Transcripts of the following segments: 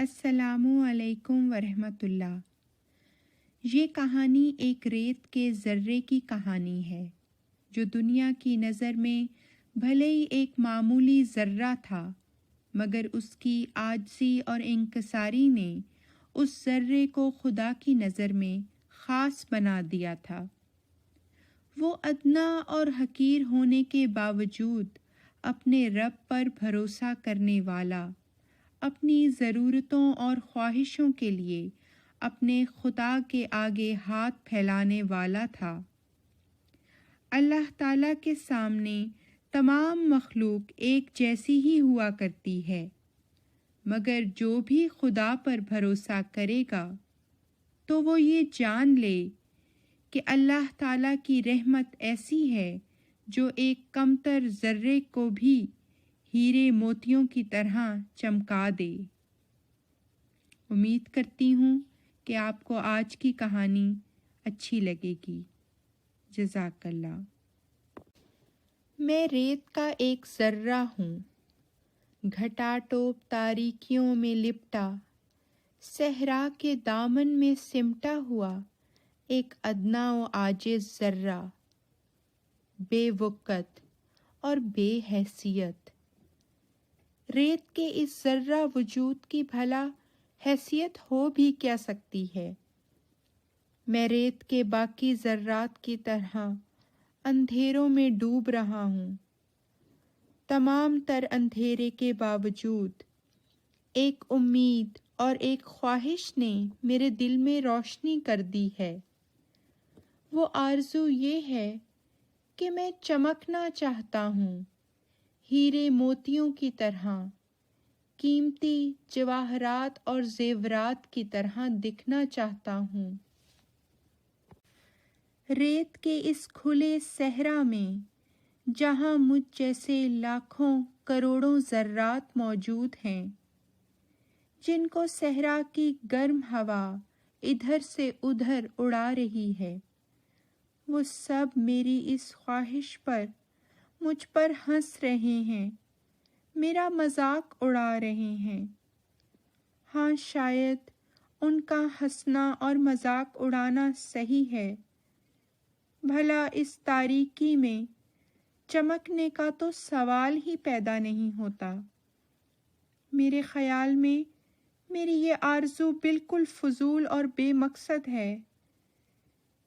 السلام علیکم ورحمۃ اللہ۔ یہ کہانی ایک ریت کے ذرے کی کہانی ہے جو دنیا کی نظر میں بھلے ہی ایک معمولی ذرہ تھا، مگر اس کی عاجزی اور انکساری نے اس ذرے کو خدا کی نظر میں خاص بنا دیا تھا۔ وہ ادنا اور حقیر ہونے کے باوجود اپنے رب پر بھروسہ کرنے والا، اپنی ضرورتوں اور خواہشوں کے لیے اپنے خدا کے آگے ہاتھ پھیلانے والا تھا۔ اللہ تعالیٰ کے سامنے تمام مخلوق ایک جیسی ہی ہوا کرتی ہے، مگر جو بھی خدا پر بھروسہ کرے گا تو وہ یہ جان لے کہ اللہ تعالیٰ کی رحمت ایسی ہے جو ایک کمتر ذرے کو بھی ہیرے موتیوں کی طرح چمکا دے۔ امید کرتی ہوں کہ آپ کو آج کی کہانی اچھی لگے گی۔ جزاک اللہ۔ میں ریت کا ایک ذرہ ہوں، گھٹا ٹوپ تاریکیوں میں لپٹا، صحرا کے دامن میں سمٹا ہوا ایک ادنا و عاجز ذرہ، بے وقت اور بے حیثیت۔ ریت کے اس ذرہ وجود کی بھلا حیثیت ہو بھی کیا سکتی ہے؟ میں ریت کے باقی ذرات کی طرح اندھیروں میں ڈوب رہا ہوں۔ تمام تر اندھیرے کے باوجود ایک امید اور ایک خواہش نے میرے دل میں روشنی کر دی ہے۔ وہ آرزو یہ ہے کہ میں چمکنا چاہتا ہوں، ہیرے موتیوں کی طرح، قیمتی جواہرات اور زیورات کی طرح دکھنا چاہتا ہوں۔ ریت کے اس کھلے صحرا میں جہاں مجھ جیسے لاکھوں کروڑوں ذرات موجود ہیں، جن کو صحرا کی گرم ہوا ادھر سے ادھر اڑا رہی ہے، وہ سب میری اس خواہش پر مجھ پر ہنس رہے ہیں، میرا مذاق اڑا رہے ہیں۔ ہاں، شاید ان کا ہنسنا اور مذاق اڑانا صحیح ہے، بھلا اس تاریکی میں چمکنے کا تو سوال ہی پیدا نہیں ہوتا۔ میرے خیال میں میری یہ آرزو بالکل فضول اور بے مقصد ہے۔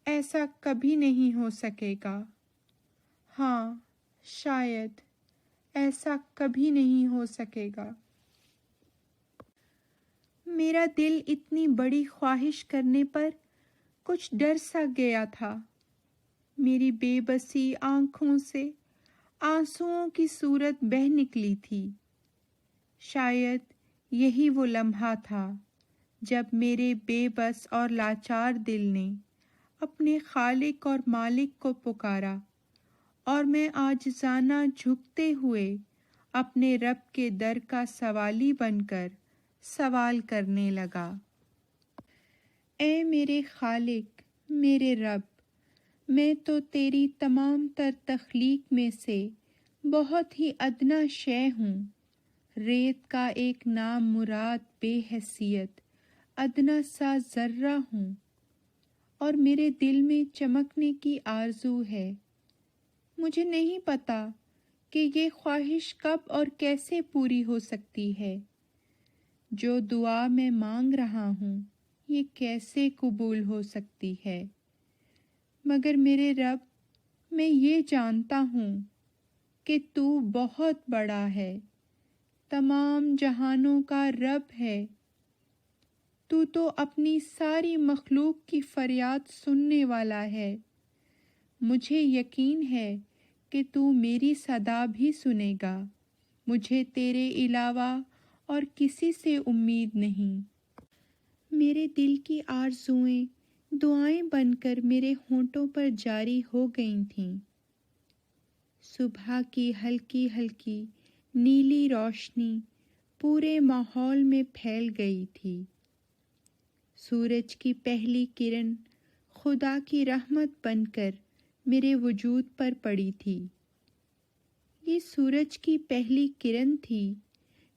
ایسا کبھی نہیں ہو سکے گا۔ ہاں، شاید ایسا کبھی نہیں ہو سکے گا۔ میرا دل اتنی بڑی خواہش کرنے پر کچھ ڈر سا گیا تھا۔ میری بے بسی آنکھوں سے آنسوؤں کی صورت بہہ نکلی تھی۔ شاید یہی وہ لمحہ تھا جب میرے بے بس اور لاچار دل نے اپنے خالق اور مالک کو پکارا، اور میں عاجزانہ جھکتے ہوئے اپنے رب کے در کا سوالی بن کر سوال کرنے لگا۔ اے میرے خالق، میرے رب، میں تو تیری تمام تر تخلیق میں سے بہت ہی ادنا شے ہوں، ریت کا ایک نام مراد بے حیثیت ادنا سا ذرہ ہوں، اور میرے دل میں چمکنے کی آرزو ہے۔ مجھے نہیں پتا کہ یہ خواہش کب اور کیسے پوری ہو سکتی ہے۔ جو دعا میں مانگ رہا ہوں یہ کیسے قبول ہو سکتی ہے؟ مگر میرے رب، میں یہ جانتا ہوں کہ تو بہت بڑا ہے، تمام جہانوں کا رب ہے۔ تو اپنی ساری مخلوق کی فریاد سننے والا ہے۔ مجھے یقین ہے کہ تو میری صدا بھی سنے گا۔ مجھے تیرے علاوہ اور کسی سے امید نہیں۔ میرے دل کی آرزوئیں دعائیں بن کر میرے ہونٹوں پر جاری ہو گئی تھیں۔ صبح کی ہلکی ہلکی نیلی روشنی پورے ماحول میں پھیل گئی تھی۔ سورج کی پہلی کرن خدا کی رحمت بن کر میرے وجود پر پڑی تھی۔ یہ سورج کی پہلی کرن تھی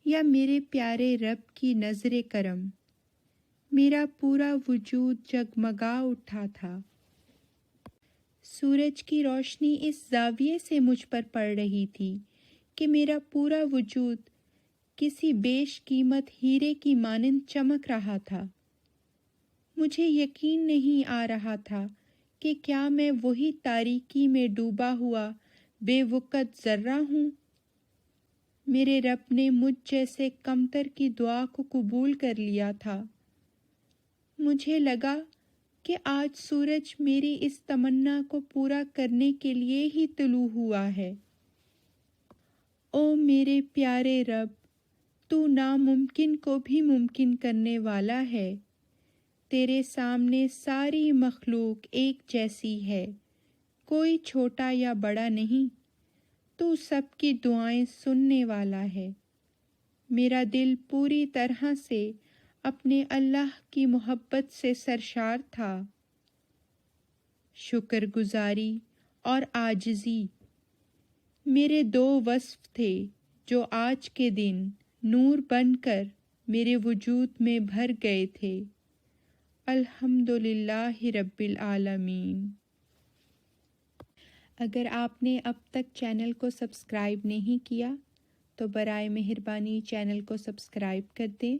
یا میرے پیارے رب کی نظر کرم، میرا پورا وجود جگمگا اٹھا تھا۔ سورج کی روشنی اس زاویے سے مجھ پر پڑ رہی تھی کہ میرا پورا وجود کسی بیش قیمت ہیرے کی مانند چمک رہا تھا۔ مجھے یقین نہیں آ رہا تھا کہ کیا میں وہی تاریکی میں ڈوبا ہوا بے وقت ذرہ ہوں؟ میرے رب نے مجھ جیسے کمتر کی دعا کو قبول کر لیا تھا۔ مجھے لگا کہ آج سورج میری اس تمنا کو پورا کرنے کے لیے ہی طلوع ہوا ہے۔ او میرے پیارے رب، تو ناممکن کو بھی ممکن کرنے والا ہے۔ تیرے سامنے ساری مخلوق ایک جیسی ہے، کوئی چھوٹا یا بڑا نہیں۔ تو سب کی دعائیں سننے والا ہے۔ میرا دل پوری طرح سے اپنے اللہ کی محبت سے سرشار تھا۔ شکر گزاری اور عاجزی میرے دو وصف تھے جو آج کے دن نور بن کر میرے وجود میں بھر گئے تھے۔ الحمدللہ رب العالمین۔ اگر آپ نے اب تک چینل کو سبسکرائب نہیں کیا تو برائے مہربانی چینل کو سبسکرائب کر دیں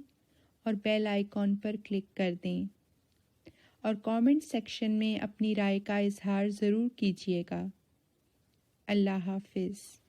اور بیل آئیکن پر کلک کر دیں، اور کامنٹ سیکشن میں اپنی رائے کا اظہار ضرور کیجیے گا۔ اللہ حافظ۔